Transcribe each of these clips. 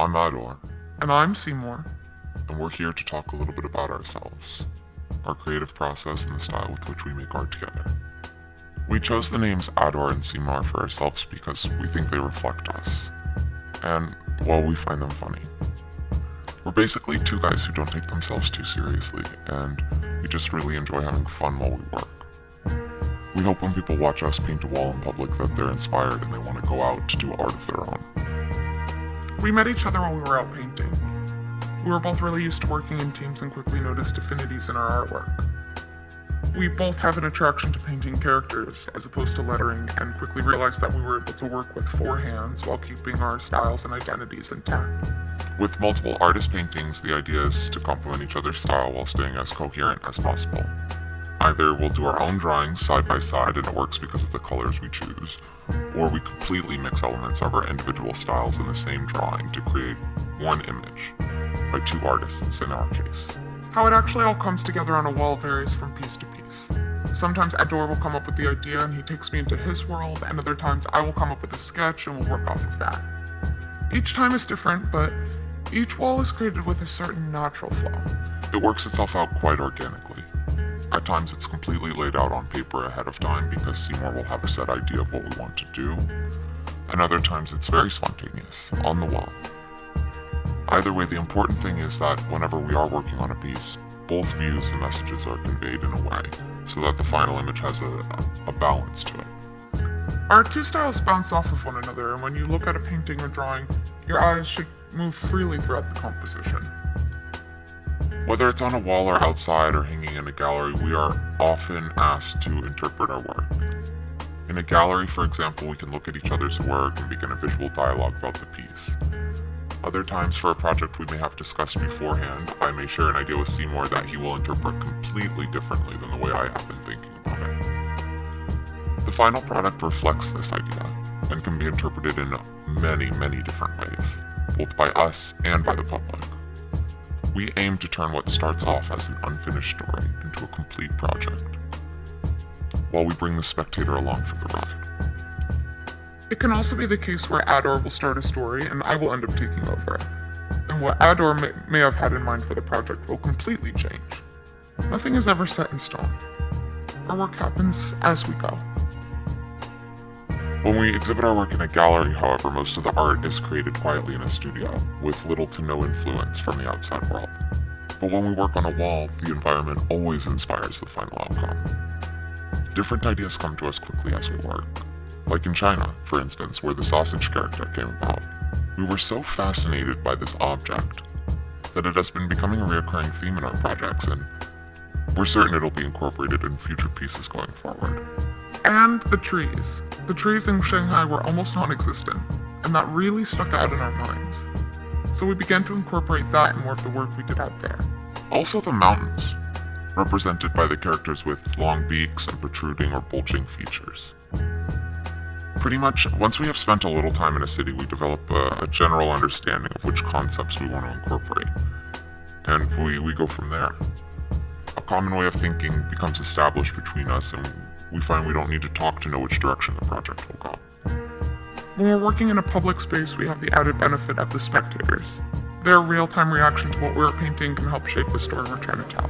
I'm Ador, And I'm Semor. and we're here to talk a little bit about ourselves, our creative process, and the style with which we make art together. We chose the names Ador and Semor for ourselves because we think they reflect us, and, well, we find them funny. We're basically two guys who don't take themselves too seriously, and we just really enjoy having fun while we work. We hope when people watch us paint a wall in public that they're inspired and they want to go out to do art of their own. We met each other while we were out painting. We were both really used to working in teams and quickly noticed affinities in our artwork. We both have an attraction to painting characters as opposed to lettering, and quickly realized that we were able to work with four hands while keeping our styles and identities intact. With multiple artist paintings, the idea is to complement each other's style while staying as coherent as possible. Either we'll do our own drawings side by side and it works because of the colors we choose, or we completely mix elements of our individual styles in the same drawing to create one image, by two artists in our case. How it actually all comes together on a wall varies from piece to piece. Sometimes Ador will come up with the idea and he takes me into his world, and other times I will come up with a sketch and we'll work off of that. Each time is different, but each wall is created with a certain natural flow. It works itself out quite organically. At times it's completely laid out on paper ahead of time because Seymour will have a set idea of what we want to do, and other times it's very spontaneous, on the wall. Either way, the important thing is that whenever we are working on a piece, both views and messages are conveyed in a way so that the final image has a balance to it. Our two styles bounce off of one another, and when you look at a painting or drawing, your eyes should move freely throughout the composition. Whether it's on a wall or outside or hanging in a gallery, we are often asked to interpret our work. In a gallery, for example, we can look at each other's work and begin a visual dialogue about the piece. Other times, for a project we may have discussed beforehand, I may share an idea with Seymour that he will interpret completely differently than the way I have been thinking about it. The final product reflects this idea and can be interpreted in many, many different ways, both by us and by the public. We aim to turn what starts off as an unfinished story into a complete project, while we bring the spectator along for the ride. It can also be the case where Ador will start a story and I will end up taking over it, and what Ador may have had in mind for the project will completely change. Nothing is ever set in stone. Our work happens as we go. When we exhibit our work in a gallery, however, most of the art is created quietly in a studio, with little to no influence from the outside world. But when we work on a wall, the environment always inspires the final outcome. Different ideas come to us quickly as we work. Like in China, for instance, where the sausage character came about. We were so fascinated by this object that it has been becoming a recurring theme in our projects, and we're certain it'll be incorporated in future pieces going forward. And the trees. The trees in Shanghai were almost non-existent, and that really stuck out in our minds. So we began to incorporate that in more of the work we did out there. Also the mountains, represented by the characters with long beaks and protruding or bulging features. Pretty much, once we have spent a little time in a city, we develop a general understanding of which concepts we want to incorporate, and we go from there. A common way of thinking becomes established between us, and we find we don't need to talk to know which direction the project will go. When we're working in a public space, we have the added benefit of the spectators. Their real-time reaction to what we're painting can help shape the story we're trying to tell.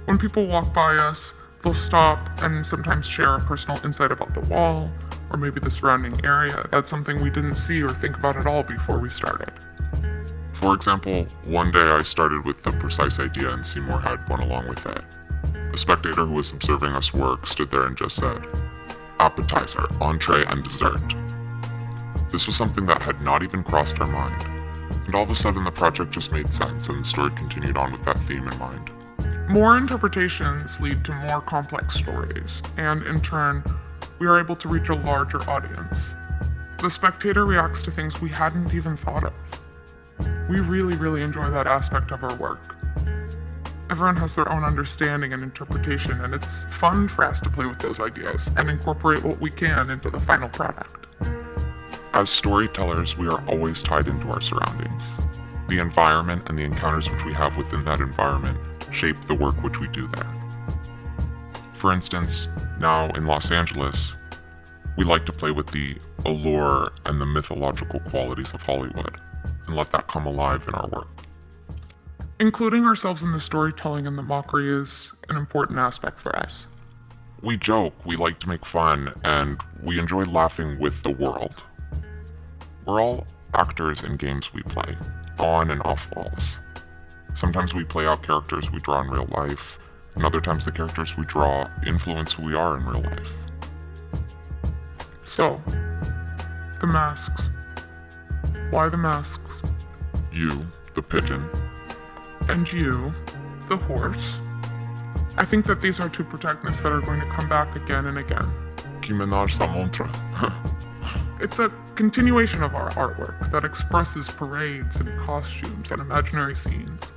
When people walk by us, they'll stop and sometimes share a personal insight about the wall, or maybe the surrounding area. That's something we didn't see or think about at all before we started. For example, one day I started with the precise idea and Seymour had one along with it. A spectator who was observing us work stood there and just said, "Appetizer, entree, and dessert." This was something that had not even crossed our mind, and all of a sudden the project just made sense and the story continued on with that theme in mind. More interpretations lead to more complex stories, and in turn, we are able to reach a larger audience. The spectator reacts to things we hadn't even thought of. We really enjoy that aspect of our work. Everyone has their own understanding and interpretation, and it's fun for us to play with those ideas and incorporate what we can into the final product. As storytellers, we are always tied into our surroundings. The environment and the encounters which we have within that environment shape the work which we do there. For instance, now in Los Angeles, We like to play with the allure and the mythological qualities of Hollywood and let that come alive in our work. Including ourselves in the storytelling and the mockery is an important aspect for us. We joke, we like to make fun, and we enjoy laughing with the world. We're all actors in games we play, on and off walls. Sometimes we play out characters we draw in real life, and other times the characters we draw influence who we are in real life. So, the masks. Why the masks? You, the pigeon. And you, the horse. I think that these are two protagonists that are going to come back again and again. Qui ménage sa montre. It's a continuation of our artwork that expresses parades and costumes and imaginary scenes.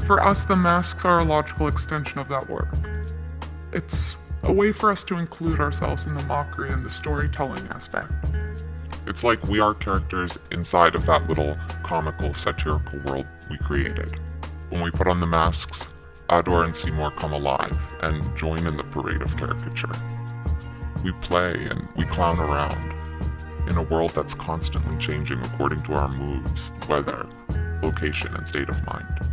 For us, the masks are a logical extension of that work. It's a way for us to include ourselves in the mockery and the storytelling aspect. It's like we are characters inside of that little comical, satirical world we created. When we put on the masks, Ador and Semor come alive and join in the parade of caricature. We play and we clown around in a world that's constantly changing according to our moods, weather, location, and state of mind.